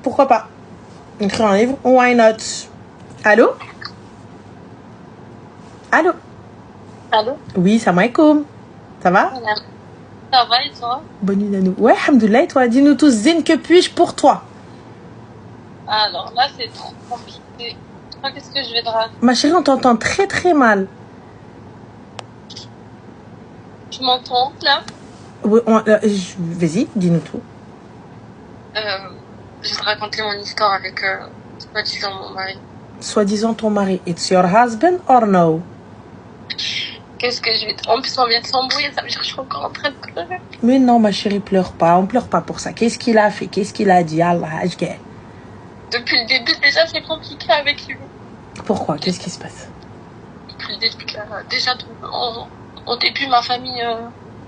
pourquoi pas. Écrire un livre, why not? Allô? Allô? Allô? Oui, salam alaikum. Ça va? Ça va et toi? Bonne nuit à nous. Ouais, alhamdoulilah, et toi? Dis-nous tous, Zine, que puis-je pour toi? Alors là, c'est trop compliqué. Qu'est-ce que je vais te raconter? Ma chérie, on t'entend très très mal. Tu m'entends là? Oui, vas-y, dis-nous tout. Je vais te raconter mon histoire avec soi-disant mon mari. Soi-disant ton mari, it's your husband or no? Qu'est-ce que je vais te... En plus, on vient de s'embrouiller, ça veut dire que je suis encore en train de pleurer. Mais non, ma chérie, pleure pas. On pleure pas pour ça. Qu'est-ce qu'il a fait? Qu'est-ce qu'il a dit? Allah, ajgay. Depuis le début, déjà, c'est compliqué avec lui. Pourquoi? Qu'est-ce qui se passe? Depuis le début, déjà, au début, ma famille,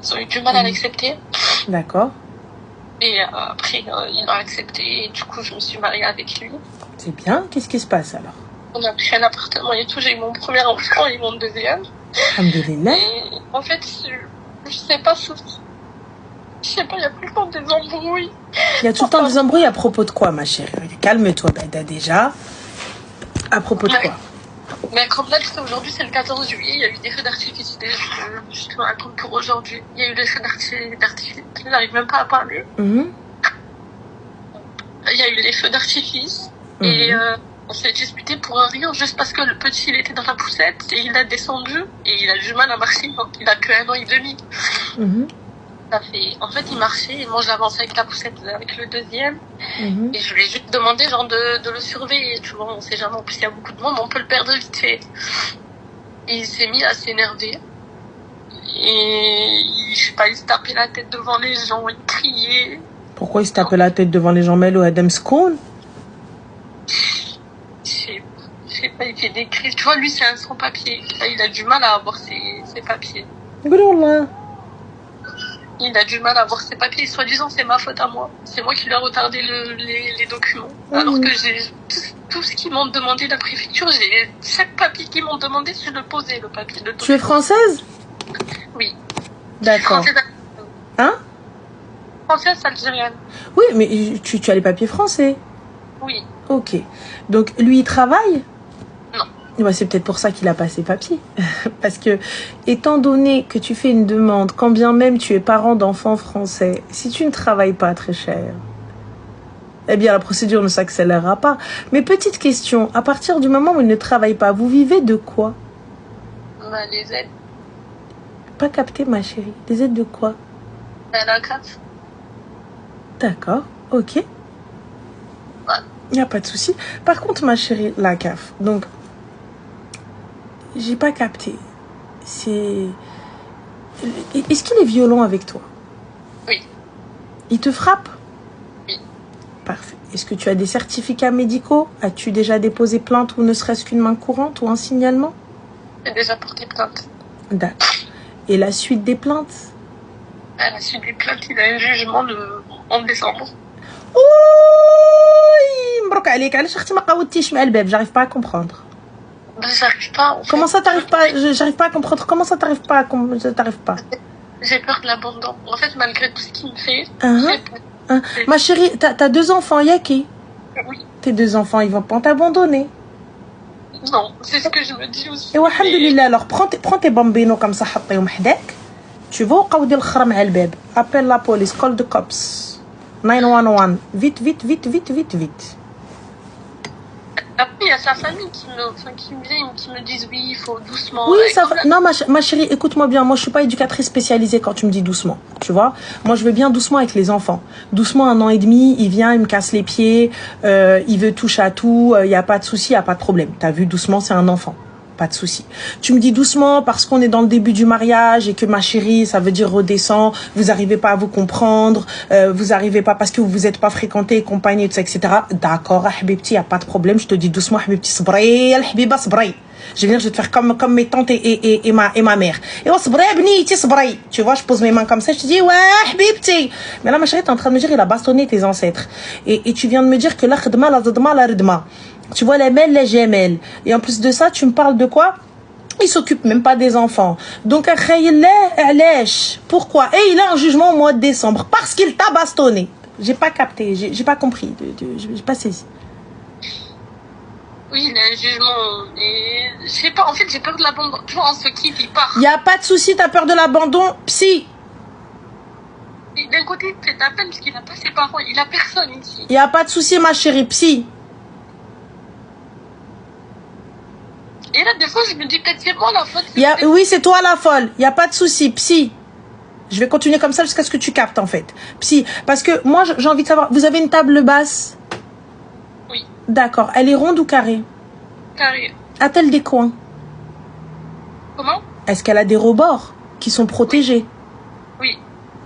ils ont eu du mal à l'accepter. D'accord. Et après, ils l'ont accepté. Et du coup, je me suis mariée avec lui. C'est bien. Qu'est-ce qui se passe alors? On a pris un appartement et tout. J'ai eu mon premier enfant et mon deuxième. Alhamdoulilah. Et en fait, je sais pas, il y a tout le temps des embrouilles. Il y a tout le temps des embrouilles à propos de quoi, ma chérie? Calme-toi, Beda, déjà. À propos de quoi? Mais comme là, aujourd'hui, c'est le 14 juillet, il y a eu des feux d'artifice. Je te raconte pour aujourd'hui. Il y a eu des feux d'artifice. Je n'arrive même pas à parler. Il y a eu les feux d'artifice. Et on s'est disputé pour rien, juste parce que le petit, il était dans la poussette et il a descendu et il a du mal à marcher. Il a que 1 an et demi. En fait, il marchait et moi, j'avançais avec la poussette, avec le deuxième. Et je lui ai juste demandé, genre, de le surveiller. Tu vois, on sait jamais. En plus, il y a beaucoup de monde, on peut le perdre vite fait. Et il s'est mis à s'énerver. Et, je sais pas, il se tapait la tête devant les gens, il criait. Pourquoi il se tapait la tête devant les gens? Melo Adam Skoun? Je sais pas, il fait des crises. Tu vois, lui, c'est un sans-papier. Il a du mal à avoir ses papiers. Il a du mal à avoir ses papiers. Soi-disant, c'est ma faute à moi. C'est moi qui lui ai retardé les documents. Alors que j'ai tout ce qu'ils m'ont demandé, la préfecture, j'ai chaque papier qu'ils m'ont demandé, je le posais, le papier. Tu es française? Oui. D'accord. Hein? Française algérienne. Oui, mais tu as les papiers français? Oui. Ok. Donc, lui, il travaille? Non. Ouais, c'est peut-être pour ça qu'il a pas ses papiers. Parce que, étant donné que tu fais une demande, quand bien même tu es parent d'enfants français, si tu ne travailles pas très cher, eh bien la procédure ne s'accélérera pas. Mais petite question, à partir du moment où il ne travaille pas, vous vivez de quoi? Les aides. Pas capté, ma chérie. Des aides de quoi? La CAF. D'accord, ok. Il n'y a pas de souci. Par contre, ma chérie, la CAF, donc, j'ai pas capté. Est-ce qu'il est violent avec toi? Oui. Il te frappe? Oui. Parfait. Est-ce que tu as des certificats médicaux? As-tu déjà déposé plainte ou ne serait-ce qu'une main courante ou un signalement? J'ai déjà porté plainte. D'accord. Et la suite des plaintes? À la suite des plaintes, il a un jugement en décembre. مبروك عليك. علاش اختي ما قاودتيش مع الباب؟ J'arrive pas à comprendre. J'arrive pas. En fait. Comment ça t'arrives pas? J'arrive pas à comprendre. Comment ça t'arrive pas? T'arrives pas? J'ai peur de l'abandon. En fait, malgré tout ce qu'il me fait. Ma chérie, t'as 2 enfants, Yaki? Oui. Tes 2 enfants, ils vont pas t'abandonner. Non, c'est ce que je me dis aussi. Et alhamdoulilah, alors prends tes bambinos comme ça, حطيهم حداك. Tu vas وقودي الخرا مع الباب. Appelle la police, call the cops. 911. Vite, vite, vite, vite, vite, vite. Après, il y a sa famille qui me vient, qui me disent oui, il faut doucement. Oui, ça va. Non, ma chérie, écoute-moi bien. Moi, je suis pas éducatrice spécialisée quand tu me dis doucement. Tu vois? Moi, je veux bien doucement avec les enfants. Doucement, 1 an et demi, il vient, il me casse les pieds, il veut touche à tout, il y a pas de souci, il y a pas de problème. T'as vu, doucement, c'est un enfant. Pas de souci. Tu me dis doucement parce qu'on est dans le début du mariage et que ma chérie, ça veut dire redescend, vous arrivez pas à vous comprendre, vous arrivez pas parce que vous vous êtes pas fréquentés, compagnie, etc. D'accord, habibti, y a pas de problème, je te dis doucement, habibti, sabri, al-habiba, sabri. Je vais venir, je vais te faire comme mes tantes et ma mère. Et oh, sabri, bniti, sabri. Tu vois, je pose mes mains comme ça, je te dis, ouais, habibti. Mais là, ma chérie, t'es en train de me dire, il a bastonné tes ancêtres. Et tu viens de me dire que la khidma, la zadma, la ridma. Tu vois, les mêles, les gemelles. Et en plus de ça, tu me parles de quoi? Il s'occupe même pas des enfants. Donc, pourquoi? Et il a un jugement au mois de décembre. Parce qu'il t'a bastonné. J'ai pas capté, j'ai pas compris, j'ai pas saisi. Oui, il y a un jugement. Et je sais pas, en fait, j'ai peur de l'abandon. Tu vois, on se quitte, il part. Y a pas de souci, t'as peur de l'abandon, psy. D'un côté, tu t'as peine parce qu'il a pas ses parents, il a personne ici. Y a pas de souci, ma chérie, psy. Et là, des fois, je me dis peut-être c'est moi la faute. Oui, c'est toi la folle. Y a pas de souci, psy. Je vais continuer comme ça jusqu'à ce que tu captes, en fait. Psy, parce que moi, j'ai envie de savoir, vous avez une table basse? Oui. D'accord. Elle est ronde ou carrée? Carré. A-t-elle des coins? Comment? Est-ce qu'elle a des rebords qui sont protégés? Oui.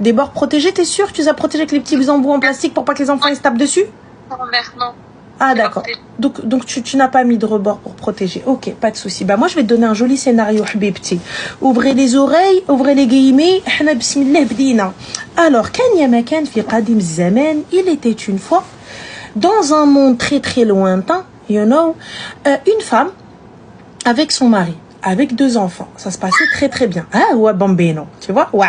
Des bords protégés, t'es sûr? Tu les as protégés avec les petits embouts en plastique pour pas que les enfants ils se tapent dessus? Non. Ah d'accord. Donc tu n'as pas mis de rebord pour protéger. Ok, pas de souci. Bah moi je vais te donner un joli scénario, habibti. Ouvrez les oreilles, ouvrez les guillemets. Hna bismillah bdina. Alors, kan ya makan fi qadim zaman, il était une fois dans un monde très très lointain, you know, une femme avec son mari, avec 2 enfants. Ça se passait très très bien. Ah ouais, bambino, tu vois? Ouais.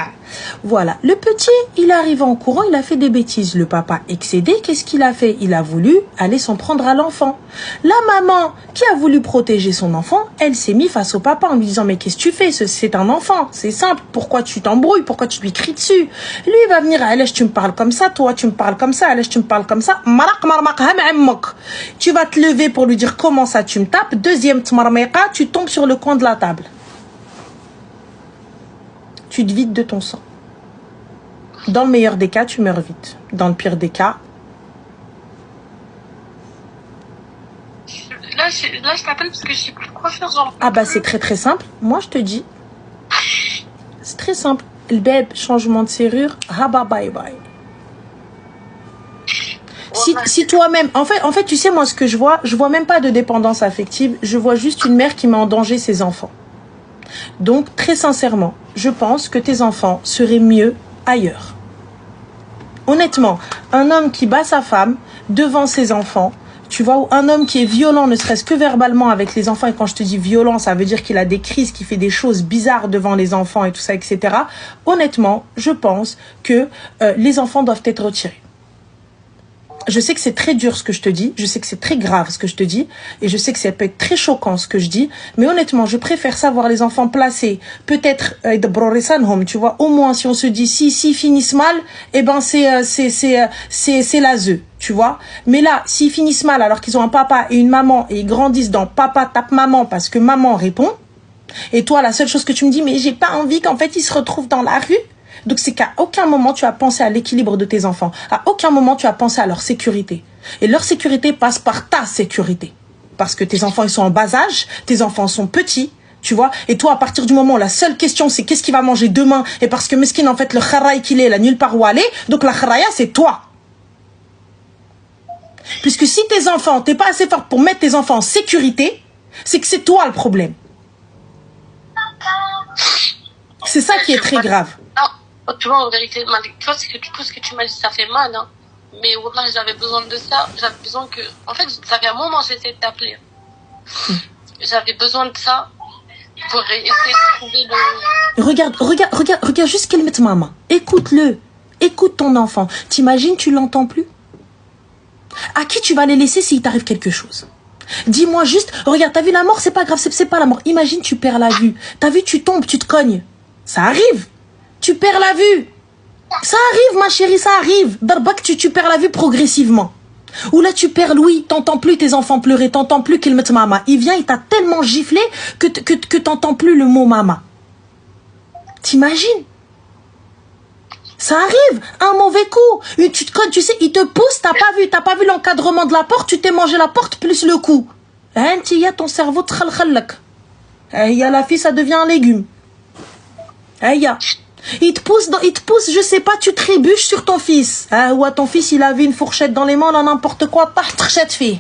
Voilà. Le petit, il arrive en courant, il a fait des bêtises. Le papa, excédé, qu'est-ce qu'il a fait? Il a voulu aller s'en prendre à l'enfant. La maman, qui a voulu protéger son enfant, elle s'est mise face au papa en lui disant, mais qu'est-ce que tu fais? C'est un enfant, c'est simple. Pourquoi tu t'embrouilles? Pourquoi tu lui cries dessus? Lui, il va venir, Alèche, tu me parles comme ça, toi, tu me parles comme ça, Alèche, tu me parles comme ça. Tu vas te lever pour lui dire comment ça tu me tapes. Deuxième tmarmeka, tu tombes sur le coin de la table. Tu te vides de ton sang. Dans le meilleur des cas, tu meurs vite. Dans le pire des cas... Là, je t'appelle parce que je sais plus quoi faire. Genre... Ah bah c'est très très simple. Moi, je te dis. C'est très simple. Le bébé, changement de serrure. Haba bye bye. Si toi-même... En fait, tu sais, moi, ce que je vois même pas de dépendance affective. Je vois juste une mère qui met en danger ses enfants. Donc, très sincèrement, je pense que tes enfants seraient mieux ailleurs. Honnêtement, un homme qui bat sa femme devant ses enfants, tu vois, ou un homme qui est violent, ne serait-ce que verbalement avec les enfants, et quand je te dis violent, ça veut dire qu'il a des crises, qu'il fait des choses bizarres devant les enfants et tout ça, etc. Honnêtement, je pense que les enfants doivent être retirés. Je sais que c'est très dur ce que je te dis, je sais que c'est très grave ce que je te dis, et je sais que ça peut être très choquant ce que je dis, mais honnêtement, je préfère savoir les enfants placés, peut-être, tu vois, au moins si on se dit, s'ils finissent mal, eh ben c'est l'ASE, tu vois. Mais là, s'ils finissent mal alors qu'ils ont un papa et une maman, et ils grandissent dans papa tape maman parce que maman répond, et toi, la seule chose que tu me dis, mais j'ai pas envie qu'en fait ils se retrouvent dans la rue. Donc c'est qu'à aucun moment tu as pensé à l'équilibre de tes enfants. À aucun moment tu as pensé à leur sécurité. Et leur sécurité passe par ta sécurité. Parce que tes enfants ils sont en bas âge, tes enfants sont petits, tu vois. Et toi à partir du moment où la seule question c'est qu'est-ce qu'il va manger demain, et parce que mesquine en fait le kharaï qu'il est, il a nulle part où aller, donc la kharaya c'est toi. Puisque si tes enfants, t'es pas assez forte pour mettre tes enfants en sécurité, c'est que c'est toi le problème. C'est ça qui est très grave. Tu vois, en vérité, tu vois, tout ce que tu m'as dit, ça fait mal, hein. Mais wallah, j'avais besoin de ça. J'avais besoin que... En fait, ça fait un moment que j'essaie de t'appeler. J'avais besoin de ça pour essayer de trouver le... Regarde juste qu'elle mette maman. Écoute-le. Écoute ton enfant. T'imagines, tu l'entends plus? À qui tu vas les laisser s'il t'arrive quelque chose? Dis-moi juste, regarde, t'as vu la mort, c'est pas grave, c'est pas la mort. Imagine, tu perds la vue. T'as vu, tu tombes, tu te cognes. Ça arrive. Tu perds la vue. Ça arrive, ma chérie, ça arrive. Darbak, tu perds la vue progressivement. Ou là, tu perds l'ouïe, t'entends plus tes enfants pleurer, t'entends plus qu'ils mettent maman. Il vient, il t'a tellement giflé que t'entends plus le mot maman. T'imagines? Ça arrive, un mauvais coup. Tu te cognes, tu sais, il te pousse, t'as pas vu l'encadrement de la porte, tu t'es mangé la porte plus le coup. Hein, y a ton cerveau tchalchallak. Y a la fille, ça devient un légume. Y a. Il te pousse, je sais pas, tu trébuches sur ton fils. Ou à ton fils, il avait une fourchette dans les mains, là, n'importe quoi, cette fille.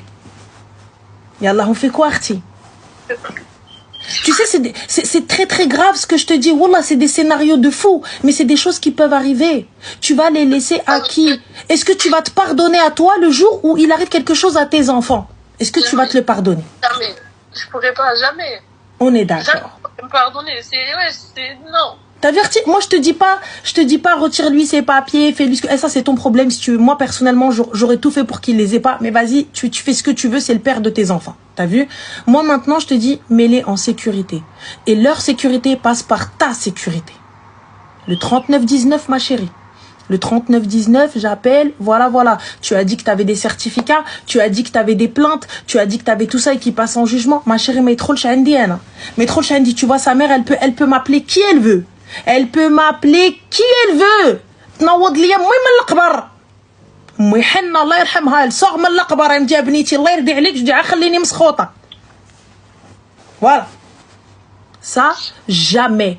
Yallah, on fait quoi, Arti? Tu sais, c'est très très grave ce que je te dis. Wallah, c'est des scénarios de fou, mais c'est des choses qui peuvent arriver. Tu vas les laisser à qui? Est-ce que tu vas te pardonner à toi le jour où il arrive quelque chose à tes enfants? Est-ce que tu vas te le pardonner? Jamais. Je pourrais pas, jamais. On est d'accord. Jamais me pardonner, non. T'avertis. Moi, je te dis pas, retire-lui ses papiers, fais-lui ce que... ça, c'est ton problème, si tu veux. Moi, personnellement, j'aurais tout fait pour qu'il les ait pas. Mais vas-y, tu fais ce que tu veux, c'est le père de tes enfants. T'as vu? Moi, maintenant, je te dis, mets-les en sécurité. Et leur sécurité passe par ta sécurité. Le 3919, ma chérie. Le 3919, j'appelle, voilà. Tu as dit que tu avais des certificats, tu as dit que tu avais des plaintes, tu as dit que tu avais tout ça et qui passe en jugement. Ma chérie, mais trop le chandienne. Mais trop le chandienne, tu vois, sa mère, elle peut m'appeler qui elle veut. Elle peut m'appeler qui elle veut. تنوض ليا مي من القبر. امي حنه الله يرحمها صغ من القبر انت يا بنيتي الله يرضي عليك جدع خليني مسخوطه. Voilà. Ça, jamais,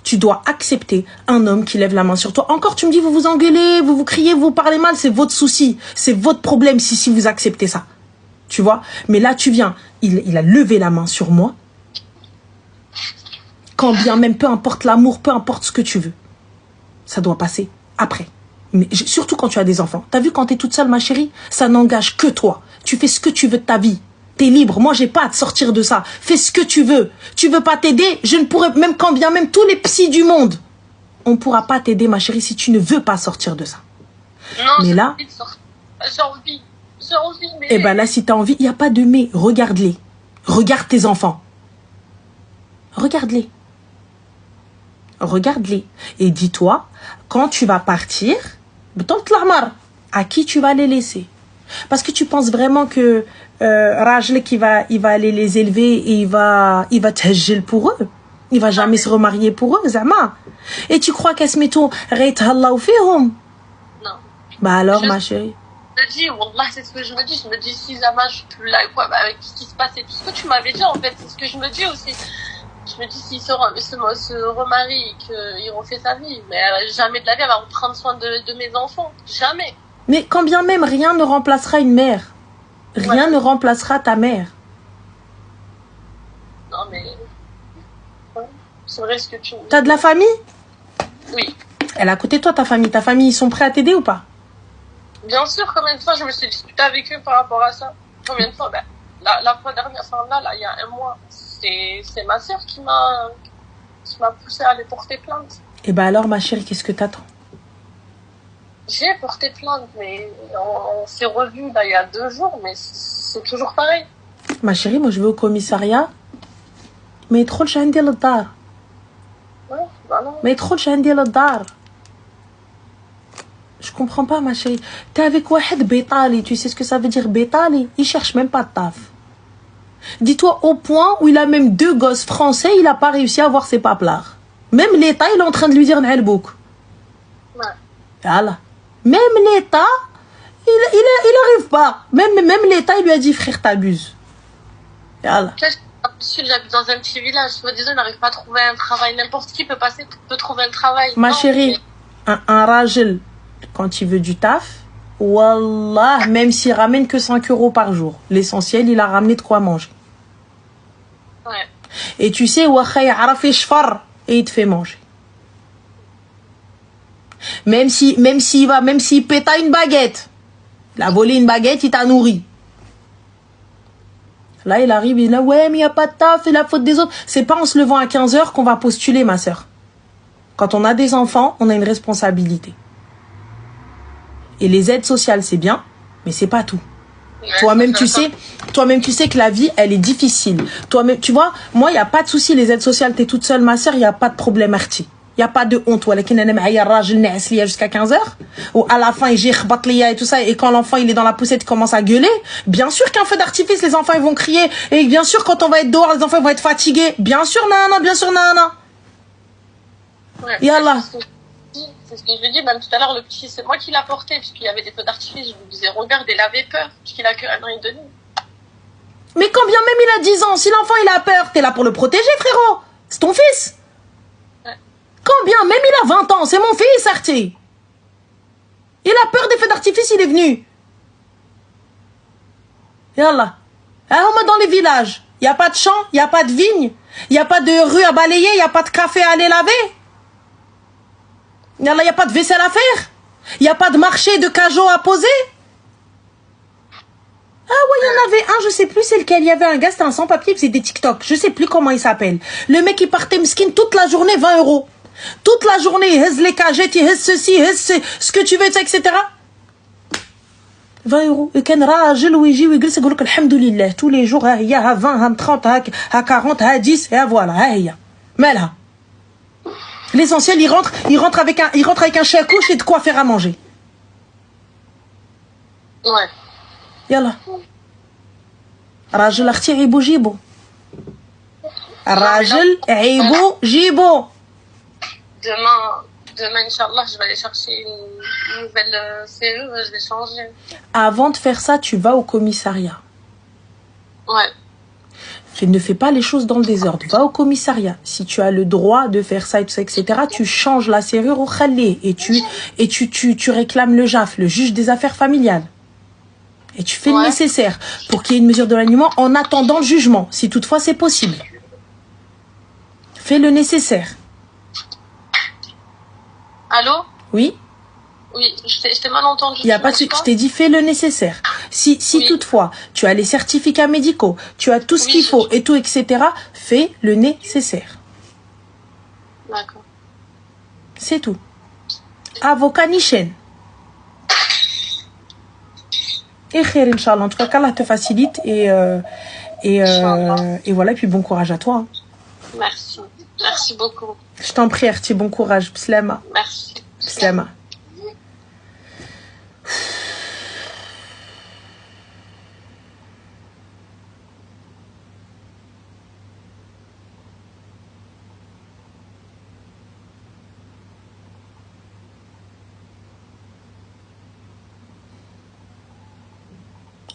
tu dois accepter un homme qui lève la main sur toi. Encore, tu me dis, vous vous engueulez, vous criez, vous parlez mal, c'est votre souci. C'est votre problème si vous acceptez ça. Tu vois? Mais là, tu viens, il a levé la main sur moi. Quand bien même, peu importe l'amour, peu importe ce que tu veux. Ça doit passer après. Mais surtout quand tu as des enfants. T'as vu, quand t'es toute seule, ma chérie, ça n'engage que toi. Tu fais ce que tu veux de ta vie. T'es libre. Moi, j'ai pas à te sortir de ça. Fais ce que tu veux. Tu veux pas t'aider, je ne pourrais, même quand bien même tous les psys du monde, on pourra pas t'aider, ma chérie, si tu ne veux pas sortir de ça. Non, mais là, j'ai envie, mais... Eh ben là, si t'as envie, il n'y a pas de mais. Regarde-les. Regarde tes enfants. Regarde-les. Regarde-les. Et dis-toi, quand tu vas partir, à qui tu vas les laisser? Parce que tu penses vraiment que Rajl il va aller les élever et il va t'hajjel pour eux. Il va jamais se remarier pour eux, Zama. Et tu crois qu'elles se mettent Raythallah ou fihum? Non. Bah alors, ma chérie. Je me dis, wallah, c'est ce que je me dis. Je me dis, si Zama, je suis plus là, quoi, avec ce qui se passe et tout ce que tu m'avais dit, en fait, c'est ce que je me dis aussi. Je me dis, s'il se remarie et qu'il refait sa vie, mais jamais de la vie, elle va prendre soin de mes enfants. Jamais. Mais quand bien même, rien ne remplacera une mère. Rien ne remplacera ta mère. Non, mais... C'est vrai ce que tu... T'as de la famille? Oui. Elle est à côté de toi, ta famille. Ta famille, ils sont prêts à t'aider ou pas? Bien sûr, combien de fois je me suis disputée avec eux par rapport à ça? Combien de fois? Ben, la fois dernière, là, il y a un mois, c'est ma sœur qui m'a poussée à aller porter plainte. Et ben alors, ma chérie, qu'est-ce que t'attends? J'ai porté plainte, mais on s'est revus là il y a 2 jours, mais c'est toujours pareil. Ma chérie, moi je vais au commissariat. Mais trop le chien de l'dar. Ouais, bah non. Mais trop le chien de l'dar. Je comprends pas, ma chérie. T'es avec Wahed Betali. Tu sais ce que ça veut dire Betali? Il cherche même pas de taf. Dis-toi au point où il a même 2 gosses français, il a pas réussi à avoir ses paplards. Même l'État, il est en train de lui dire N'Albouk. Ouais. Voilà. Même l'État, il arrive pas. Même l'État, il lui a dit, frère, t'abuses. Voilà. J'habite dans un petit village. Soi-disant, il n'arrive pas à trouver un travail. N'importe qui peut trouver un travail. Ma non, chérie, mais... un rajel, quand il veut du taf, wallah, même s'il ramène que 5 € par jour, l'essentiel, il a ramené de quoi manger. Ouais. Et tu sais, et il te fait manger. Même s'il péta une baguette. Il a volé une baguette, il t'a nourri. Là, il arrive, il dit, ouais, mais il n'y a pas de taf, c'est la faute des autres. C'est pas en se levant à 15 h qu'on va postuler, ma sœur. Quand on a des enfants, on a une responsabilité. Et les aides sociales, c'est bien, mais c'est pas tout. Ouais, Toi-même, tu sais que la vie, elle est difficile. Toi-même, tu vois, moi, il n'y a pas de souci, les aides sociales, t'es toute seule, ma sœur, il n'y a pas de problème, Arti. Il n'y a pas de honte. Jusqu'à 15 h. Ou à la fin, il gère et tout ça. Et quand l'enfant, il est dans la poussette, il commence à gueuler. Bien sûr qu'un feu d'artifice, les enfants, ils vont crier. Et bien sûr, quand on va être dehors, les enfants, ils vont être fatigués. Bien sûr, nana, bien sûr, nana. Ouais, Yallah. C'est ce que je lui dis, même tout à l'heure, le petit, c'est moi qui l'ai porté, puisqu'il y avait des feux d'artifice. Je lui disais, regarde, il avait peur, puisqu'il a que 1 an et demi. Mais quand bien même il a 10 ans, si l'enfant, il a peur, t'es là pour le protéger, frérot. C'est ton fils. Quand bien même il a 20 ans, c'est mon fils, Arti. Il a peur des feux d'artifice, il est venu. Yallah. Dans les villages, il n'y a pas de champs, il n'y a pas de vignes, il n'y a pas de rue à balayer, il n'y a pas de café à aller laver. Yallah, il n'y a pas de vaisselle à faire. Il n'y a pas de marché de cajot à poser. Ah ouais, il y en avait je sais plus c'est lequel. Il y avait un gars, c'était un sans-papier, il faisait des TikTok. Je sais plus comment il s'appelle. Le mec, il partait mesquine toute la journée, 20 euros. Toute la journée, il hesse les cagettes, il hesse ceci, il hesse ce que tu veux, etc. 20 euros. Et quand راجل ويجي ويجلس يقول لك الحمد لله tous les jours, ها هي, ها 20, ها 30, ها 40, ها 10, et voilà, ها هي. مالها. L'essentiel, il rentre avec un chèque couche et de quoi faire à manger. Ouais. يلا. راجل اختي عيبو جيبو. الراجل عيبو جيبو. Demain, Inch'Allah, je vais aller chercher une nouvelle serrure et je vais changer. Avant de faire ça, tu vas au commissariat. Ouais. Ne fais pas les choses dans le désordre. Va au commissariat. Si tu as le droit de faire ça et tout ça, etc., tu changes la serrure au khalé et tu réclames le JAF, le juge des affaires familiales. Et tu fais le nécessaire pour qu'il y ait une mesure de l'éloignement en attendant le jugement, si toutefois c'est possible. Fais le nécessaire. Allô? Oui? Oui, je t'ai mal entendu. Il y a pas de suite. Je t'ai dit fais le nécessaire. Si toutefois tu as les certificats médicaux, tu as tout ce qu'il faut et tout, etc., fais le nécessaire. D'accord. C'est tout. Avocat ni chaîne. Et khair, Inch'Allah. En tout cas, qu'Allah te facilite et voilà. Et puis bon courage à toi. Hein. Merci. Merci beaucoup. Je t'en prie, Arti, bon courage. Pslama. Merci. Pslama.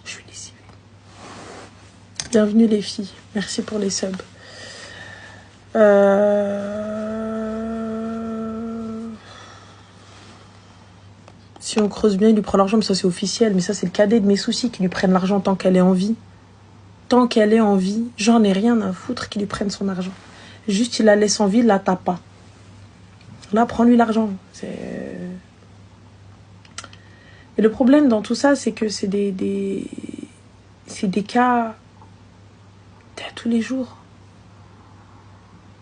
Je suis lessivée. Bienvenue les filles. Merci pour les subs. Si on creuse bien, il lui prend l'argent, mais ça c'est officiel. Mais ça c'est le cadet de mes soucis, qui lui prennent l'argent tant qu'elle est en vie. Tant qu'elle est en vie, j'en ai rien à foutre qu'il lui prenne son argent. Juste il la laisse en vie, il la tape pas. Là, prends-lui l'argent. Et le problème dans tout ça, c'est que c'est des cas tous les jours.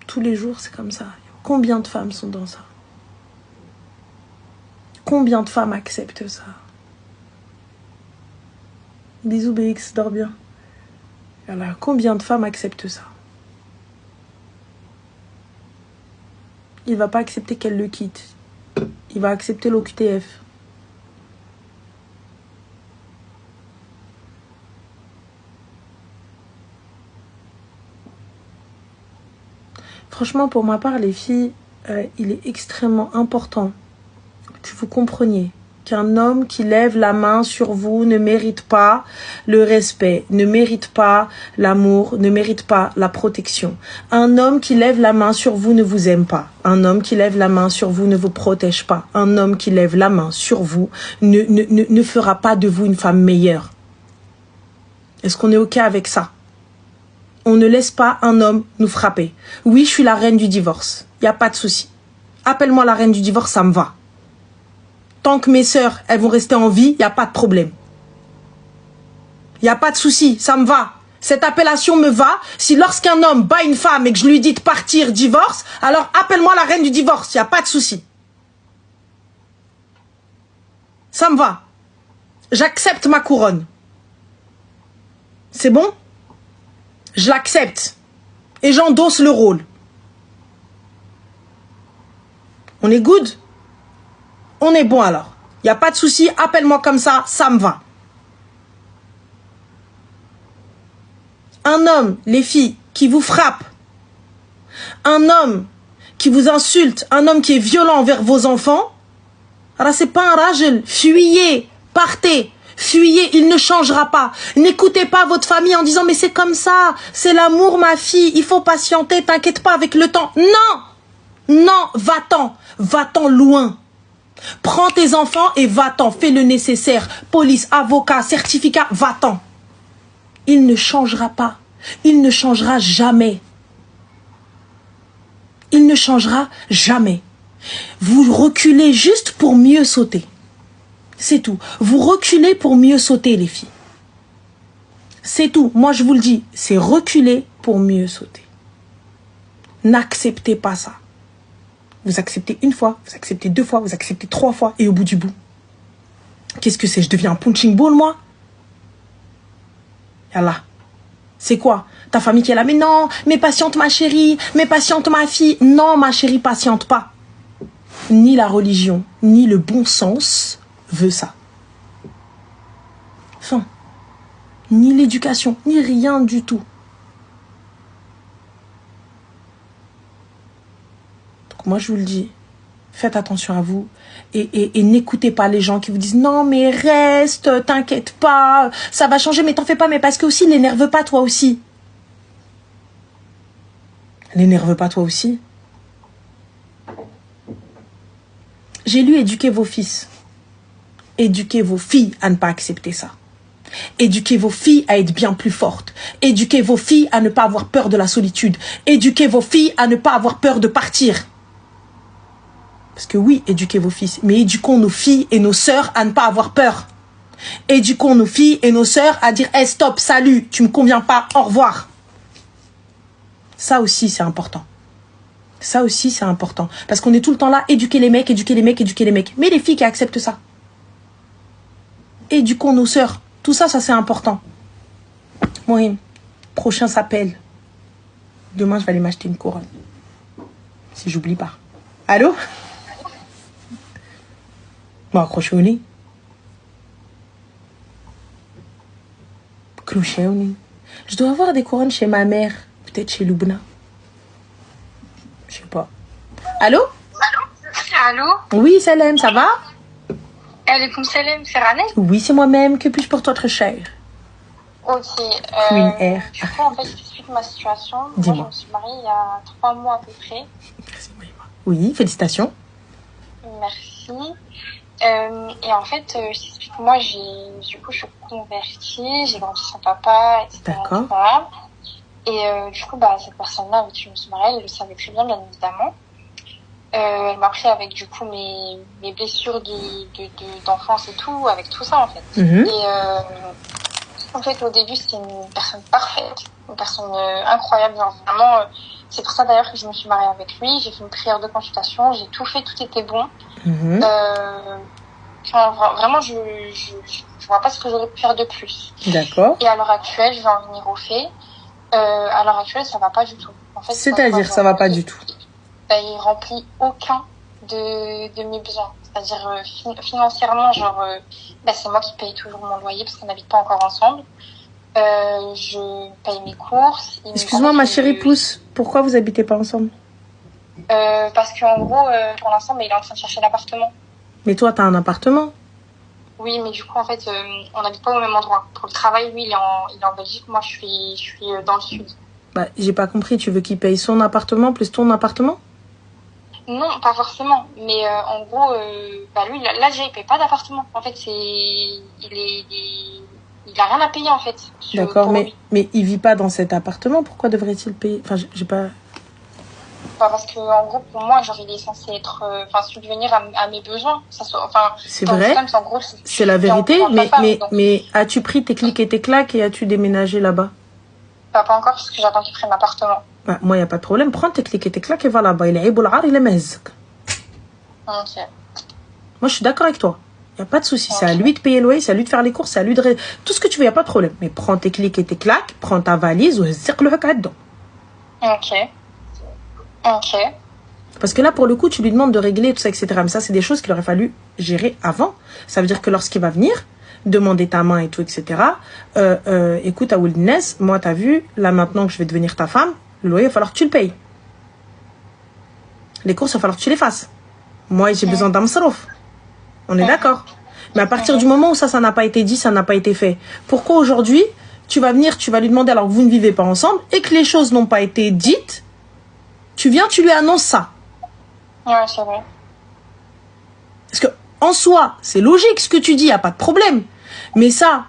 Tous les jours, c'est comme ça. Combien de femmes sont dans ça? Combien de femmes acceptent ça? Bisous BX, dors bien. Voilà. Combien de femmes acceptent ça? Il va pas accepter qu'elle le quitte. Il va accepter l'OQTF. Franchement, pour ma part, les filles, il est extrêmement important que vous compreniez qu'un homme qui lève la main sur vous ne mérite pas le respect, ne mérite pas l'amour, ne mérite pas la protection. Un homme qui lève la main sur vous ne vous aime pas. Un homme qui lève la main sur vous ne vous protège pas. Un homme qui lève la main sur vous ne fera pas de vous une femme meilleure. Est-ce qu'on est OK avec ça? On ne laisse pas un homme nous frapper. Oui, je suis la reine du divorce. Il n'y a pas de souci. Appelle-moi la reine du divorce, ça me va. Tant que mes sœurs, elles vont rester en vie, il n'y a pas de problème. Il n'y a pas de souci, ça me va. Cette appellation me va. Si lorsqu'un homme bat une femme et que je lui dis de partir, divorce, alors appelle-moi la reine du divorce, il n'y a pas de souci. Ça me va. J'accepte ma couronne. C'est bon? Je l'accepte. Et j'endosse le rôle. On est good? On est bon alors. Il n'y a pas de souci, appelle-moi comme ça, ça me va. Un homme, les filles, qui vous frappe. Un homme qui vous insulte. Un homme qui est violent envers vos enfants. Alors c'est pas un rajel. Fuyez, partez. Fuyez, il ne changera pas. N'écoutez pas votre famille en disant mais c'est comme ça, c'est l'amour ma fille, il faut patienter, t'inquiète pas avec le temps. Non, non, va-t'en, va-t'en loin. Prends tes enfants et va-t'en, fais le nécessaire. Police, avocat, certificat, va-t'en. Il ne changera pas, il ne changera jamais. Il ne changera jamais. Vous reculez juste pour mieux sauter. C'est tout. Vous reculez pour mieux sauter, les filles. C'est tout. Moi, je vous le dis, c'est reculer pour mieux sauter. N'acceptez pas ça. Vous acceptez une fois, vous acceptez 2 fois, vous acceptez 3 fois, et au bout du bout, qu'est-ce que c'est? Je deviens un punching ball, moi? Yallah. C'est quoi? Ta famille qui est là, mais non, mais patiente ma chérie, mais patiente ma fille. Non, ma chérie, patiente pas. Ni la religion, ni le bon sens veut ça. Enfin, ni l'éducation, ni rien du tout. Donc moi, je vous le dis, faites attention à vous et n'écoutez pas les gens qui vous disent non, mais reste, t'inquiète pas, ça va changer, mais t'en fais pas, mais parce que aussi, l'énerve pas toi aussi. L'énerve pas toi aussi. J'ai lu éduquer vos fils. Éduquez vos filles à ne pas accepter ça. Éduquez vos filles à être bien plus fortes. Éduquez vos filles à ne pas avoir peur de la solitude. Éduquez vos filles à ne pas avoir peur de partir. Parce que oui, éduquez vos fils, mais éduquons nos filles et nos sœurs à ne pas avoir peur. Éduquons nos filles et nos sœurs à dire hey, stop, salut, tu me conviens pas, au revoir. Ça aussi, c'est important. Ça aussi, c'est important. Parce qu'on est tout le temps là, éduquer les mecs, éduquer les mecs, éduquer les mecs. Mais les filles qui acceptent ça. Éduquons nos sœurs. Tout ça, ça c'est important. Mohim, prochain s'appelle. Demain, je vais aller m'acheter une couronne. Si j'oublie pas. Allô? Bon, accrochez au nez. Clouchez au nez. Je dois avoir des couronnes chez ma mère. Peut-être chez Loubna. Je sais pas. Allô? Allô? Oui, Salem, ça va? Alaykoum salam, c'est Ranel? Oui, c'est moi-même. Que puis-je pour toi, très cher? Ok. Queen Air. Du coup, en fait, je t'explique ma situation. Moi, je me suis mariée il y a 3 mois à peu près. Oui, félicitations. Merci. Et en fait, je t'explique, moi, du coup, je suis convertie, j'ai grandi sans papa, etc. D'accord. Et du coup, bah, cette personne-là avec qui je me suis mariée, elle le savait très bien évidemment. Elle m'a pris avec, du coup, mes blessures d'enfance et tout, avec tout ça, en fait. Mhm. Et en fait, au début, c'était une personne parfaite, une personne incroyable, genre, vraiment... c'est pour ça, d'ailleurs, que je me suis mariée avec lui. J'ai fait une prière de consultation, j'ai tout fait, tout était bon. Mhm. Vraiment, je vois pas ce que j'aurais pu faire de plus. D'accord. Et à l'heure actuelle, je vais en venir au fait. À l'heure actuelle, ça va pas du tout. En fait, c'est-à-dire, ça va pas du tout. Il remplit aucun de mes besoins. C'est-à-dire, financièrement, genre, c'est moi qui paye toujours mon loyer parce qu'on n'habite pas encore ensemble. Je paye mes courses. Excuse-moi, ma chérie pousse. Pourquoi vous habitez pas ensemble? Parce qu'en gros, pour l'instant, il est en train de chercher l'appartement. Mais toi, t'as un appartement? Oui, mais du coup, en fait, on n'habite pas au même endroit. Pour le travail, lui, il est en Belgique. Moi, je suis dans le sud. Bah, j'ai pas compris. Tu veux qu'il paye son appartement plus ton appartement? Non, pas forcément. Mais en gros, lui, là, déjà, il paye pas d'appartement. En fait, il a rien à payer, en fait. D'accord, mais il vit pas dans cet appartement. Pourquoi devrait-il payer? Enfin, j'ai pas... Parce que, en gros, pour moi, genre, il est censé être, subvenir à mes besoins. C'est vrai. C'est la vérité. Mais as-tu pris tes clics et tes claques et as-tu déménagé là-bas? Pas encore, parce que j'attends qu'il prenne l'appartement. Bah, moi, il n'y a pas de problème. Prends tes clics et tes claques et va là-bas. Il est Iboul'ar, il est mezk. Ok. Moi, je suis d'accord avec toi. Il n'y a pas de souci. Okay. C'est à lui de payer le loyer, c'est à lui de faire les courses, c'est à lui de... Tout ce que tu veux, il n'y a pas de problème. Mais prends tes clics et tes claques, prends ta valise ou zirk le haka dedans. Ok. Ok. Parce que là, pour le coup, tu lui demandes de régler tout ça, etc. Mais ça, c'est des choses qu'il aurait fallu gérer avant. Ça veut dire que lorsqu'il va venir, demander ta main et tout, etc. Écoute, à Wilderness, moi, t'as vu, là, maintenant que je vais devenir ta femme, le loyer, il va falloir que tu le payes. Les courses, il va falloir que tu les fasses. Moi, j'ai besoin d'un msrouf. On est d'accord. Mais à partir du moment où ça n'a pas été dit, ça n'a pas été fait. Pourquoi aujourd'hui, tu vas venir, tu vas lui demander alors que vous ne vivez pas ensemble et que les choses n'ont pas été dites, tu viens, tu lui annonces ça. Ouais, c'est vrai. Parce que, en soi, c'est logique ce que tu dis, il n'y a pas de problème. Mais ça,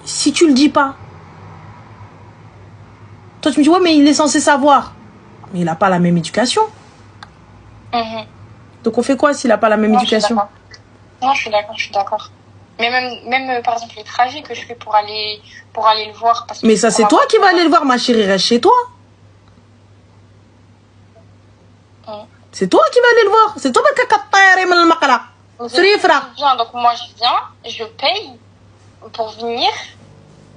si tu le dis pas, toi tu me dis, ouais, mais il est censé savoir. Mais il n'a pas la même éducation. Donc on fait quoi s'il n'a pas la même éducation? Non, je suis d'accord. Mais même par exemple, les trajets que je fais pour aller le voir. Parce que Mais ça, c'est toi qui vas aller le voir, ma chérie. Reste chez toi. C'est toi qui vas aller le voir. C'est toi qui vas viens, donc moi je viens, je paye pour venir.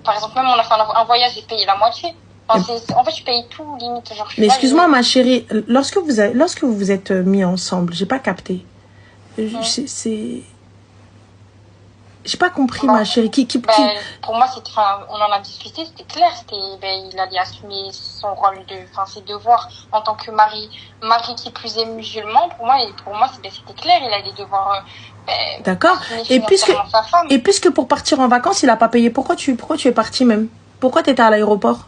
Par exemple, même on a fait un voyage, j'ai payé la moitié. Enfin, en fait, je paye tout, limite. Genre, mais excuse-moi, ma chérie, lorsque vous vous êtes mis ensemble, j'ai pas capté. J'ai pas compris, ma chérie. Pour moi, on en a discuté, c'était clair. Il allait assumer son rôle ses devoirs en tant que mari qui plus est musulman. Pour moi, c'était clair. Il allait devoir. D'accord. Et puisque pour partir en vacances, il a pas payé, pourquoi tu es partie même? Pourquoi tu étais à l'aéroport?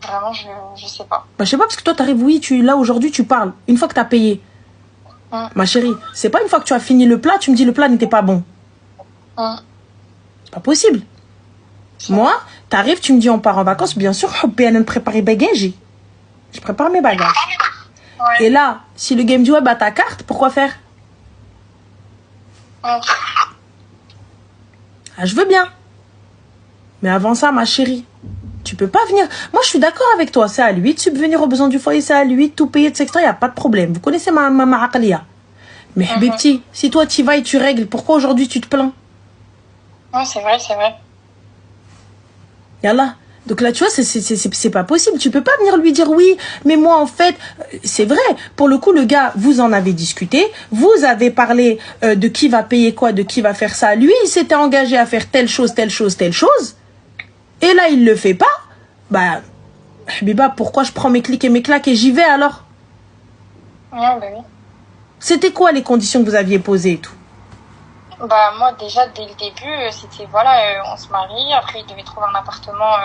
Vraiment, je sais pas. Je sais pas, parce que toi, t'arrives, oui, là, aujourd'hui, tu parles. Une fois que t'as payé. Ma chérie, c'est pas une fois que tu as fini le plat, tu me dis le plat n'était pas bon. C'est pas possible. Moi, t'arrives, tu me dis on part en vacances, bien sûr, je prépare mes bagages. Je prépare mes bagages. Ouais. Et là, si le game dit ouais, bah ta carte, pourquoi faire? Je veux bien. Mais avant ça, ma chérie, tu peux pas venir. Moi, je suis d'accord avec toi. C'est à lui de subvenir aux besoins du foyer, c'est à lui de tout payer, etc. Il n'y a pas de problème. Vous connaissez ma aqliya. Mais Habibti, si toi tu vas et tu règles, pourquoi aujourd'hui tu te plains? Non, c'est vrai. Yallah. Donc là, tu vois, c'est pas possible. Tu peux pas venir lui dire oui, mais moi, en fait, c'est vrai. Pour le coup, le gars, vous en avez discuté. Vous avez parlé de qui va payer quoi, de qui va faire ça. Lui, il s'était engagé à faire telle chose. Et là, il le fait pas. Bah, Habiba, pourquoi je prends mes clics et mes claques et j'y vais alors? Non, bah oui. C'était quoi les conditions que vous aviez posées et tout? Bah, moi, déjà, dès le début, c'était, on se marie. Après, il devait trouver un appartement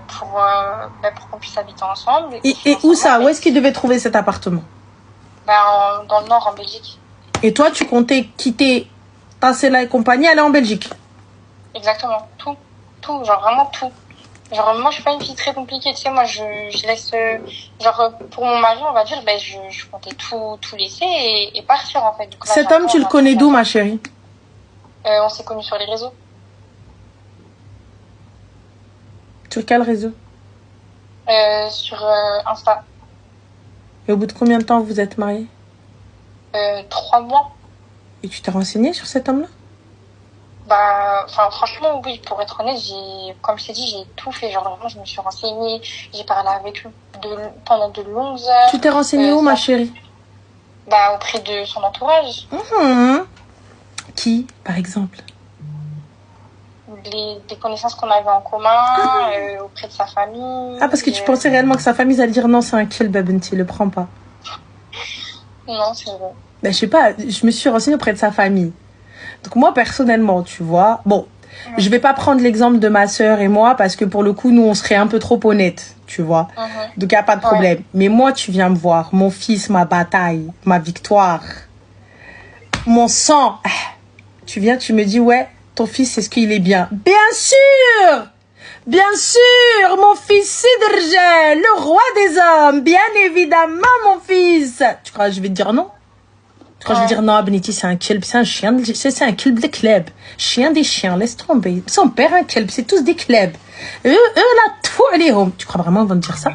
pour qu'on puisse habiter ensemble. Et où ça? Où est-ce qu'il devait trouver cet appartement? Bah, dans le nord, en Belgique. Et toi, tu comptais quitter Tassela et compagnie, aller en Belgique? Exactement. Tout. Genre, vraiment tout. Genre, moi, je suis pas une fille très compliquée, tu sais, moi, je laisse, pour mon mari, on va dire, je comptais tout laisser et partir, en fait. Donc, là, cet homme, tu le connais d'où, ma chérie? On s'est connus sur les réseaux. Sur quel réseau? Sur Insta. Et au bout de combien de temps vous êtes mariés? 3 mois. Et tu t'es renseignée sur cet homme-là? Franchement, oui, pour être honnête, comme je t'ai dit, j'ai tout fait. Genre, vraiment, je me suis renseignée, j'ai parlé avec lui pendant de longues heures. Tu t'es renseignée où, ma chérie? Auprès de son entourage. Qui, par exemple? Des connaissances qu'on avait en commun, auprès de sa famille. Parce que tu pensais réellement que sa famille allait dire non, c'est un kill, Babenti, le prends pas. Non, c'est vrai. Je sais pas, je me suis renseignée auprès de sa famille. Donc moi, personnellement, tu vois, bon, je vais pas prendre l'exemple de ma sœur et moi, parce que pour le coup, nous, on serait un peu trop honnêtes, tu vois. Donc, il n'y a pas de problème. Mais moi, tu viens me voir, mon fils, ma bataille, ma victoire, mon sang. Tu viens, tu me dis, ouais, ton fils, est-ce qu'il est bien? Bien sûr! Bien sûr, mon fils Sidrjel, le roi des hommes, bien évidemment, mon fils. Tu crois que je vais te dire non? Quand je vais dire non, Beniti, c'est un kelb, c'est un chien, c'est un kelb de kleb. Chien des chiens, laisse tomber. Son père, un kelb, c'est tous des klebs. Eux, là, tout, allez, home. Tu crois vraiment qu'ils vont te dire ça?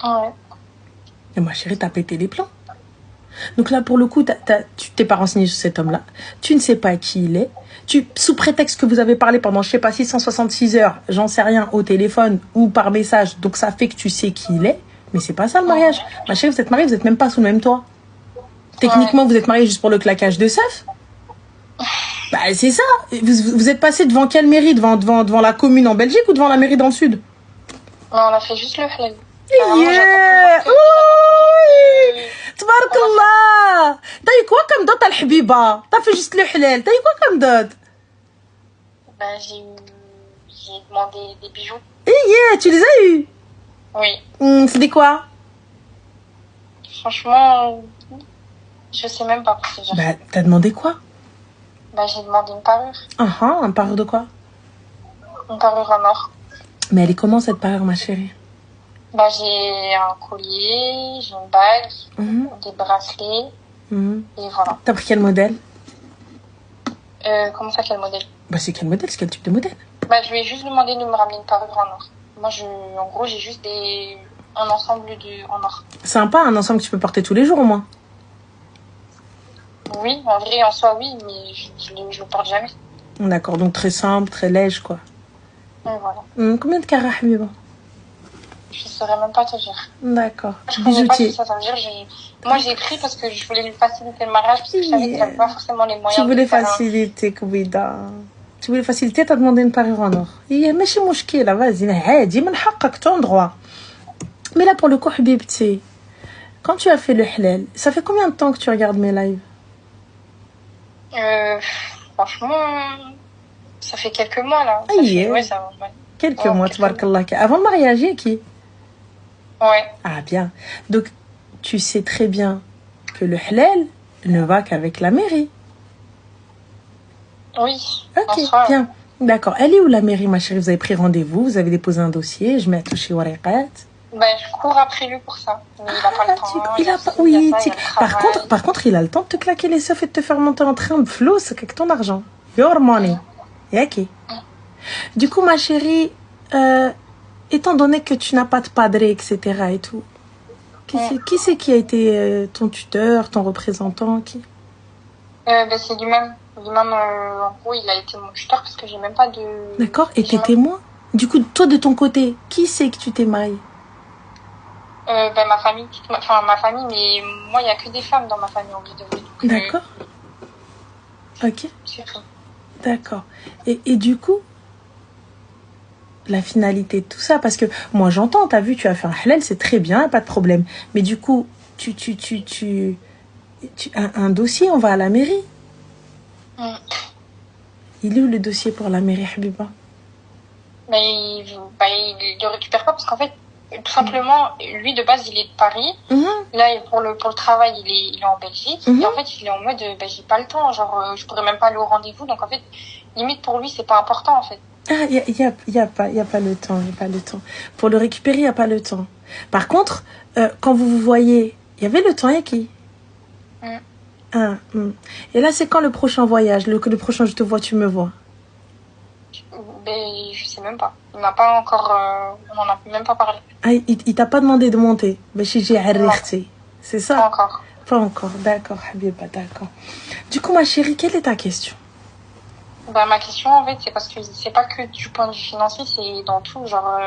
Ouais. Et ma chérie, t'as pété les plans. Donc là, pour le coup, tu t'es pas renseigné sur cet homme-là. Tu ne sais pas qui il est. Sous prétexte que vous avez parlé pendant, je sais pas, 666 heures, j'en sais rien, au téléphone ou par message. Donc ça fait que tu sais qui il est. Mais c'est pas ça le mariage. Ma chérie, vous êtes mariés, vous êtes même pas sous le même toit. Techniquement, vous êtes mariés juste pour le claquage de seuf. C'est ça. Vous êtes passé devant quelle mairie? Devant la commune en Belgique ou devant la mairie dans le sud? Non, on a fait juste le halal. Tabarakallah. T'as eu quoi comme dot, al-Habiba? T'as fait juste le halal. T'as eu quoi comme dot? J'ai demandé des bijoux. Tu les as eu? Oui. C'était quoi? Franchement, je sais même pas pour te dire. T'as demandé quoi? J'ai demandé une parure. Une parure de quoi? Une parure en or. Mais elle est comment cette parure, ma chérie? J'ai un collier, j'ai une bague, des bracelets, et voilà. T'as pris quel modèle? Comment ça, quel modèle? Bah, c'est quel modèle? C'est quel type de modèle? Bah, je lui ai juste demandé de me ramener une parure en or. Moi, en gros, j'ai juste un ensemble en or. Sympa, un ensemble que tu peux porter tous les jours au moins. Oui, en vrai, en soi, oui, mais je le porte jamais. D'accord, donc très simple, très léger, quoi. Et voilà. Combien de carats, Habiba? Je saurais même pas te dire. D'accord. Je connais pas ce que ça veut dire. Moi, j'ai pris parce que je voulais lui faciliter le mariage, parce que je savais qu'il n'avait pas forcément les moyens. Tu voulais faciliter, Koubida. Tu voulais faciliter, t'as demandé une parure en or. Mais chez Mouchki, là, vas-y, dis, mon haqqak, ton droit. Mais là, pour le coup, Habibti, quand tu as fait le halal, ça fait combien de temps que tu regardes mes lives? Franchement, ça fait quelques mois, là. Ouais, ça va. Quelques mois, tabarakallah. Avant le mariage, il y a qui? Ouais. Ah, bien. Donc, tu sais très bien que le halal ne va qu'avec la mairie. Oui. Ok, bien. D'accord. Elle est où la mairie, ma chérie? Vous avez pris rendez-vous, vous avez déposé un dossier, je mets à toucher Waraqat. Je cours après lui pour ça. Mais il n'a pas le temps. Oui, par contre, il a le temps de te claquer les seufs et de te faire monter en train de flot, c'est avec ton argent. Your money. Ok. Du coup, ma chérie, étant donné que tu n'as pas de padré, etc. et tout, qui c'est qui a été ton tuteur, ton représentant, qui? C'est lui-même. Lui-même, en gros, il a été mon tuteur parce que j'ai même pas de... D'accord, et tes témoins? Du coup, toi, de ton côté, qui c'est que tu t'es marié? Ma famille, mais moi, il n'y a que des femmes dans ma famille, en vrai de vrai. D'accord. Ok. C'est tout. D'accord. Et du coup, la finalité de tout ça, parce que moi j'entends, t'as vu, tu as fait un halal, c'est très bien, pas de problème. Mais du coup, tu un dossier, on va à la mairie. Il est où le dossier pour la mairie, Habiba? Il le récupère pas parce qu'en fait, tout simplement, lui de base il est de Paris. Là pour le travail il est en Belgique. Et en fait il est en mode j'ai pas le temps, genre je pourrais même pas aller au rendez-vous, donc en fait limite pour lui c'est pas important en fait. Ah, y a pas le temps, pour le récupérer, y a pas le temps. Par contre, quand vous voyez, il y avait le temps, y a qui? Et là c'est quand le prochain voyage, le prochain je te vois, tu me vois? Je sais même pas. Il m'a pas encore... on en a même pas parlé. Ah, il t'a pas demandé de monter? C'est ça? Pas encore. Pas encore, d'accord, Habiba, d'accord. Du coup, ma chérie, quelle est ta question? Ma question, en fait, c'est parce que c'est pas que du point de vue financier, c'est dans tout, genre,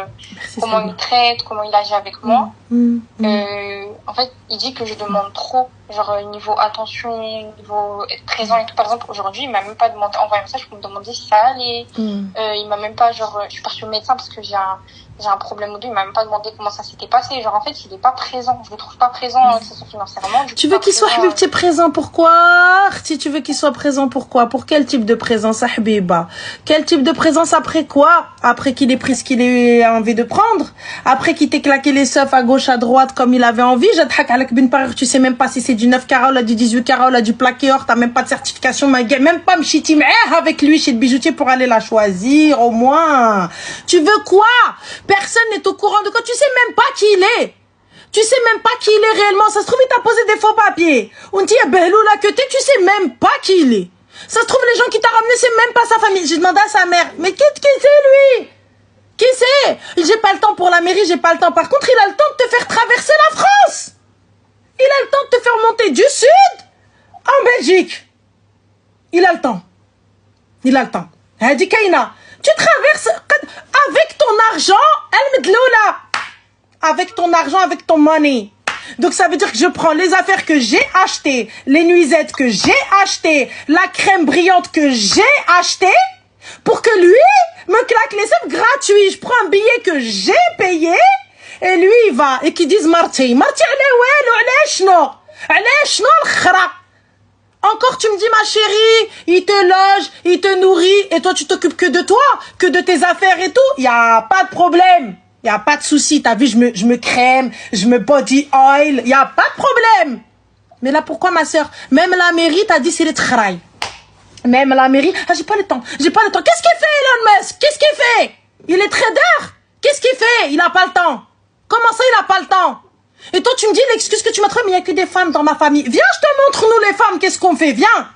comment il traite, comment il agit avec moi. En fait, il dit que je demande trop, genre, niveau attention, niveau être présent et tout. Par exemple, aujourd'hui, il m'a même pas demandé, envoyé un message pour me demander si ça allait. Il m'a même pas, genre, je suis partie au médecin parce que j'ai un problème au dos, il m'a même pas demandé comment ça s'était passé. Genre, en fait, il est pas présent. Je le trouve pas présent, que ce soit financièrement. Tu veux qu'il soit Habibti présent, pourquoi? Si tu veux qu'il soit présent, pourquoi? Pour quel type de présence, Habiba? Quel type de présence après quoi? Après qu'il ait pris ce qu'il a envie de prendre? Après qu'il t'ait claqué les seufs à gauche, à droite, comme il avait envie? J'adhak avec bin parure, tu sais même pas si c'est du 9 carats ou là, du 18 carats ou là, du plaqué or, t'as même pas de certification, même pas m'chiti avec lui chez le bijoutier pour aller la choisir, au moins. Tu veux quoi? Personne n'est au courant de quoi. Tu sais même pas qui il est. Tu sais même pas qui il est réellement. Ça se trouve, il t'a posé des faux papiers. On dit, belou là que tu sais même pas qui il est. Ça se trouve, les gens qui t'ont ramené, c'est même pas sa famille. J'ai demandé à sa mère, mais qui c'est lui? Qui c'est? J'ai pas le temps pour la mairie, j'ai pas le temps. Par contre, il a le temps de te faire traverser la France. Il a le temps de te faire monter du sud en Belgique. Il a le temps. Il a le temps. Hadi Kaina. Tu traverses avec ton argent, avec ton argent, avec ton money. Donc ça veut dire que je prends les affaires que j'ai achetées, les nuisettes que j'ai achetées, la crème brillante que j'ai achetée, pour que lui me claque les seufs gratuits. Je prends un billet que j'ai payé, et lui il va, et qui disent Marty, encore tu me dis ma chérie, il te loge, il te nourrit, et toi tu t'occupes que de toi, que de tes affaires et tout. Y a pas de problème, y a pas de souci. T'as vu, je me crème, je me body oil, y a pas de problème. Mais là pourquoi ma soeur? Même la mairie t'a dit c'est le travail. Même la mairie, j'ai pas le temps. Qu'est-ce qu'il fait Elon Musk? Qu'est-ce qu'il fait? Il est trader. Qu'est-ce qu'il fait? Il a pas le temps. Comment ça il a pas le temps? Et toi, tu me dis l'excuse que tu m'as trouvé, mais il n'y a que des femmes dans ma famille. Viens, je te montre, nous les femmes, qu'est-ce qu'on fait, viens.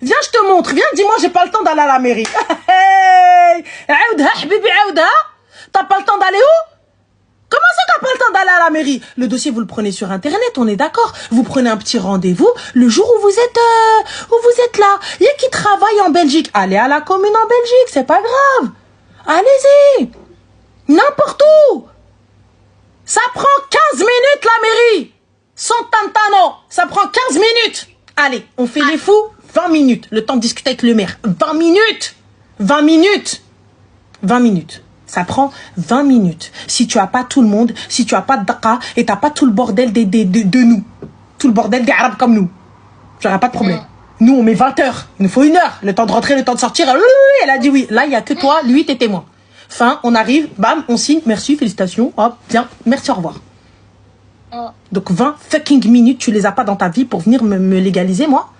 Viens, je te montre. Viens, dis-moi, j'ai pas le temps d'aller à la mairie. Hey, aoudha, habibi, aoudha. T'as pas le temps d'aller où? Comment ça t'as pas le temps d'aller à la mairie? Le dossier, vous le prenez sur Internet, on est d'accord. Vous prenez un petit rendez-vous le jour où vous êtes là. Il y a qui travaille en Belgique. Allez à la commune en Belgique, c'est pas grave. Allez-y. N'importe où. Ça prend 15 minutes la mairie. Sans tantano. Ça prend 15 minutes. Allez, on fait les fous. 20 minutes. Le temps de discuter avec le maire. 20 minutes. 20 minutes. 20 minutes. Ça prend 20 minutes. Si tu as pas tout le monde, si tu as pas de Dakar et t'as pas tout le bordel de nous. Tout le bordel des Arabes comme nous. J'aurai pas de problème. Nous, on met 20 heures. Il nous faut 1 heure. Le temps de rentrer, le temps de sortir. Elle a dit oui. Là, il y a que toi, lui, t'es témoin. Fin, on arrive, bam, on signe. Merci, félicitations. Hop, bien, merci, au revoir. Donc 20 fucking minutes, tu les as pas dans ta vie pour venir me légaliser, moi.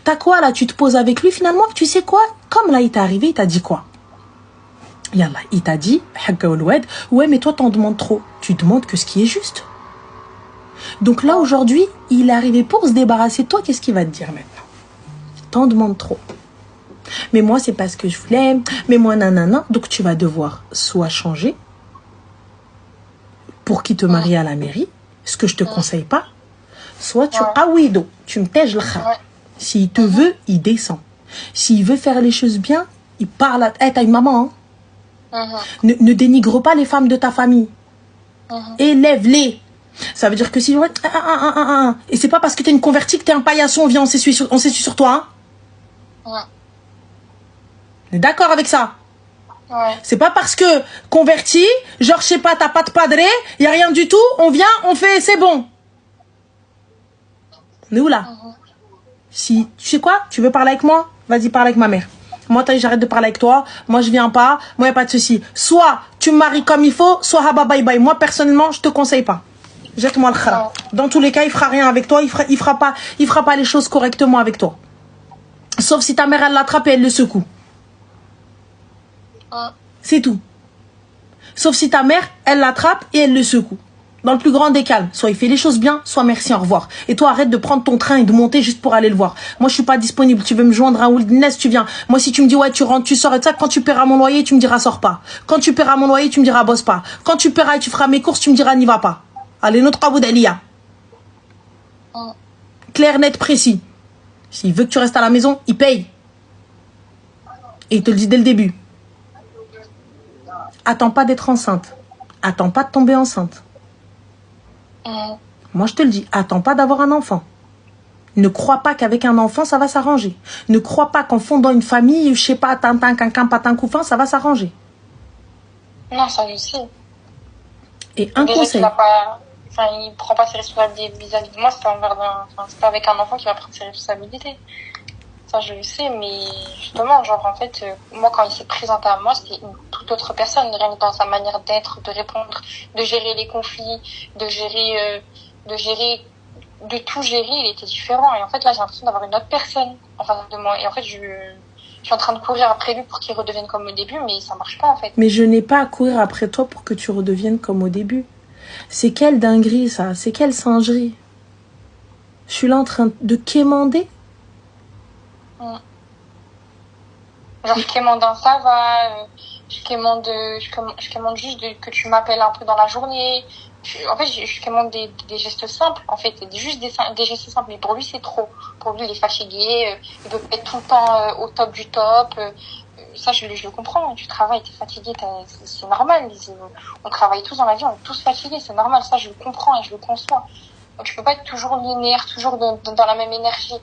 T'as quoi là? Tu te poses avec lui finalement? Tu sais quoi? Comme là il t'est arrivé, il t'a dit quoi? Yallah, il t'a dit, ouais mais toi t'en demandes trop. Tu demandes que ce qui est juste. Donc là aujourd'hui, il est arrivé pour se débarrasser de toi. Qu'est-ce qu'il va te dire maintenant? T'en demandes trop. Mais moi c'est parce que je voulais. Mais moi nanana. Donc tu vas devoir soit changer pour qu'il te marie à la mairie, ce que je te conseille pas. Soit tu... Ah oui, donc tu me tèges le khar. S'il te veut, il descend. S'il veut faire les choses bien, il parle à... Hey, t'as une maman, hein? Ne dénigre pas les femmes de ta famille. Élève-les. Ça veut dire que si... Et c'est pas parce que t'es une convertie que t'es un paillasson, viens, on s'essuie sur toi, hein? On est d'accord avec ça? C'est pas parce que converti, genre, je sais pas, t'as pas de padré, y a rien du tout, on vient, on fait, c'est bon. On est où là? Si, tu sais quoi? Tu veux parler avec moi? Vas-y, parle avec ma mère. Moi, j'arrête de parler avec toi. Moi, je viens pas. Moi, y a pas de souci. Soit tu me maries comme il faut, soit haba bye bye. Moi, personnellement, je te conseille pas. Jette-moi le khara. Dans tous les cas, il fera rien avec toi. Il fera pas les choses correctement avec toi. Sauf si ta mère, elle l'attrape et elle le secoue. C'est tout. Sauf si ta mère, elle l'attrape et elle le secoue. Dans le plus grand des calmes. Soit il fait les choses bien, soit merci, au revoir. Et toi, arrête de prendre ton train et de monter juste pour aller le voir. Moi, je suis pas disponible. Tu veux me joindre à Wilderness, tu viens. Moi, si tu me dis, ouais, tu rentres, tu sors et ça, quand tu paieras mon loyer, tu me diras, sors pas. Quand tu paieras mon loyer, tu me diras, bosse pas. Quand tu paieras et tu feras mes courses, tu me diras, n'y va pas. Allez, notre Abu Dhalia. Clair, net, précis. S'il veut que tu restes à la maison, il paye. Et il te le dit dès le début. Attends pas d'être enceinte. Attends pas de tomber enceinte. Moi, je te le dis, attends pas d'avoir un enfant. Ne crois pas qu'avec un enfant, ça va s'arranger. Ne crois pas qu'en fondant une famille, je sais pas, tintin, quinquin, patin, couffin, ça va s'arranger. Non, ça, je sais. Et un déjà conseil. Il prend pas ses responsabilités vis-à-vis de moi, c'est pas avec un enfant qui va prendre ses responsabilités. Ça, je le sais, mais justement, genre, en fait, moi, quand il s'est présenté à moi, c'était une toute autre personne, rien que dans sa manière d'être, de répondre, de gérer les conflits, de tout gérer, il était différent. Et en fait, là, j'ai l'impression d'avoir une autre personne en face de moi. Et en fait, je suis en train de courir après lui pour qu'il redevienne comme au début, mais ça marche pas, en fait. Mais je n'ai pas à courir après toi pour que tu redeviennes comme au début. C'est quelle dinguerie, ça? C'est quelle singerie? Je suis là en train de quémander. Genre, je quémande un ça va, je quémande juste que tu m'appelles un peu dans la journée. En fait, je quémande des gestes simples, en fait, juste des gestes simples. Mais pour lui, c'est trop. Pour lui, il est fatigué, il veut être tout le temps au top du top. Ça, je le comprends. Tu travailles, t'es fatigué, c'est normal. On travaille tous dans la vie, on est tous fatigués, c'est normal. Ça, je le comprends et je le conçois. Donc, tu peux pas être toujours linéaire, toujours dans la même énergie.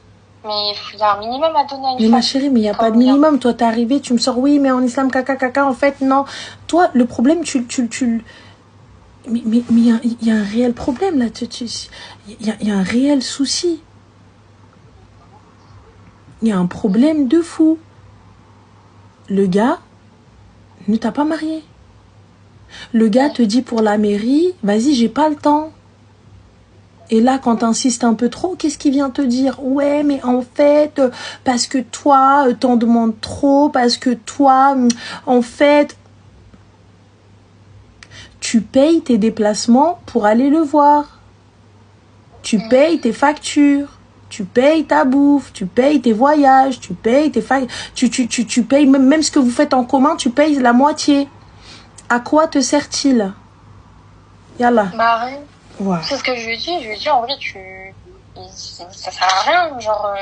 Mais il y a un minimum à donner à une femme. Mais ma chérie, mais il n'y a pas de minimum. Toi, t'es arrivée, tu me sors, oui, mais en islam, caca, en fait, non. Toi, le problème, Mais il y a un réel problème, là. Il y a un réel souci. Il y a un problème de fou. Le gars ne t'a pas marié. Le gars te dit pour la mairie, vas-y, j'ai pas le temps. Et là, quand t'insistes un peu trop, qu'est-ce qu'il vient te dire? Ouais, mais en fait, parce que toi, t'en demandes trop, parce que toi, en fait, tu payes tes déplacements pour aller le voir. Tu payes tes factures. Tu payes ta bouffe, tu payes tes voyages, tu payes tes tu payes même ce que vous faites en commun, tu payes la moitié. À quoi te sert-il? Yallah. Bah rien. Ouais. C'est ce que je lui ai dit. Je lui ai dit, en vrai, ça sert à rien. Genre,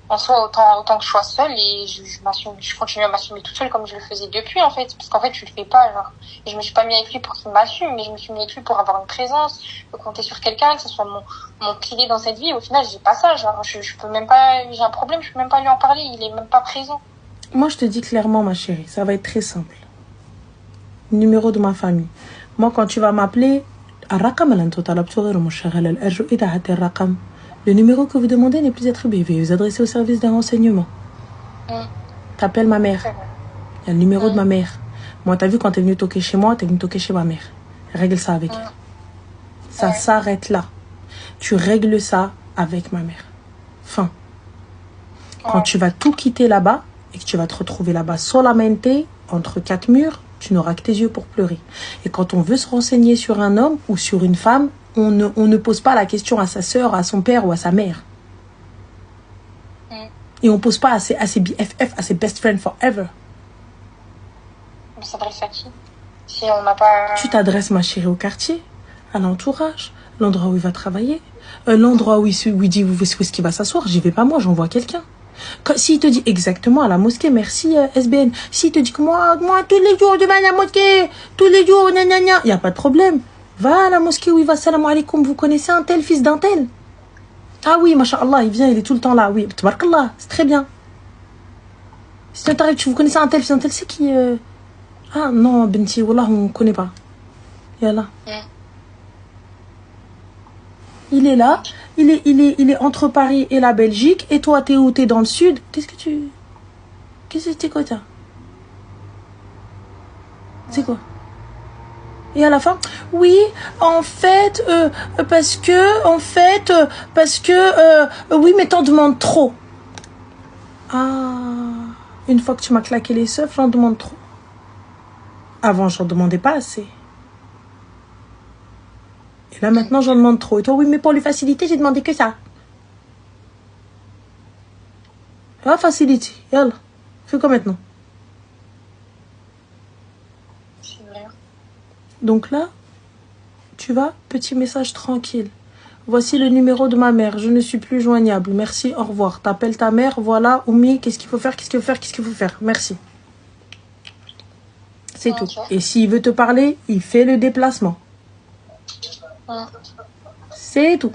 en soi, autant que je sois seule et je continue à m'assumer toute seule comme je le faisais depuis, en fait. Parce qu'en fait, je le fais pas, genre. Et je me suis pas mis avec lui pour qu'il m'assume, mais je me suis mis avec lui pour avoir une présence, pour compter sur quelqu'un, que ce soit mon pilier dans cette vie. Et au final, j'ai pas ça, genre. Je peux même pas, j'ai un problème, je peux même pas lui en parler. Il est même pas présent. Moi, je te dis clairement, ma chérie, ça va être très simple. Numéro de ma famille. Moi, quand tu vas m'appeler, le numéro que vous demandez n'est plus attribué. Veuillez vous adresser au service d'un renseignement. T'appelles ma mère. Il y a le numéro de ma mère. Moi, t'as vu, quand t'es venu toquer chez moi, t'es venu toquer chez ma mère. Règle ça avec elle. Ça s'arrête là. Tu règles ça avec ma mère. Fin. Quand tu vas tout quitter là-bas et que tu vas te retrouver là-bas solamente, entre quatre murs, tu n'auras que tes yeux pour pleurer. Et quand on veut se renseigner sur un homme ou sur une femme, on ne pose pas la question à sa sœur, à son père ou à sa mère. Et on ne pose pas à ses BFF, à ses best friends forever. On s'adresse à qui? Si on n'a pas... Tu t'adresses, ma chérie, au quartier, à l'entourage, l'endroit où il va travailler, l'endroit où il dit où est-ce qu'il va s'asseoir. J'y vais pas moi, j'envoie quelqu'un. S'il te dit exactement à la mosquée, merci SBN. S'il te dit que moi, tous les jours, je vais à la mosquée, tous les jours, il n'y a pas de problème. Va à la mosquée où il va, salam alaikum, vous connaissez un tel, fils d'un tel? Ah oui, masha'Allah, il vient, il est tout le temps là. Oui, tabarakallah, c'est très bien. Si t'arrives, vous connaissez un tel, fils d'un tel, c'est qui Ah non, Benti, wallah, on ne connaît pas. Yallah. Il est là, il est entre Paris et la Belgique, et toi, t'es où? T'es dans le sud. Qu'est-ce que c'est quoi ça? C'est quoi? Et à la fin, oui, en fait, parce que, oui, mais t'en demandes trop. Ah, une fois que tu m'as claqué les seufs, j'en demande trop. Avant, j'en demandais pas assez. Et là, maintenant, j'en demande trop. Et toi, oui, mais pour lui faciliter, j'ai demandé que ça. Ah, facilité. Yallah. Fais quoi maintenant? Donc là, tu vas, petit message tranquille. Voici le numéro de ma mère. Je ne suis plus joignable. Merci, au revoir. T'appelles ta mère. Voilà, Oumi, qu'est-ce qu'il faut faire? Qu'est-ce qu'il faut faire? Merci. C'est tout. Et s'il veut te parler, il fait le déplacement. C'est tout.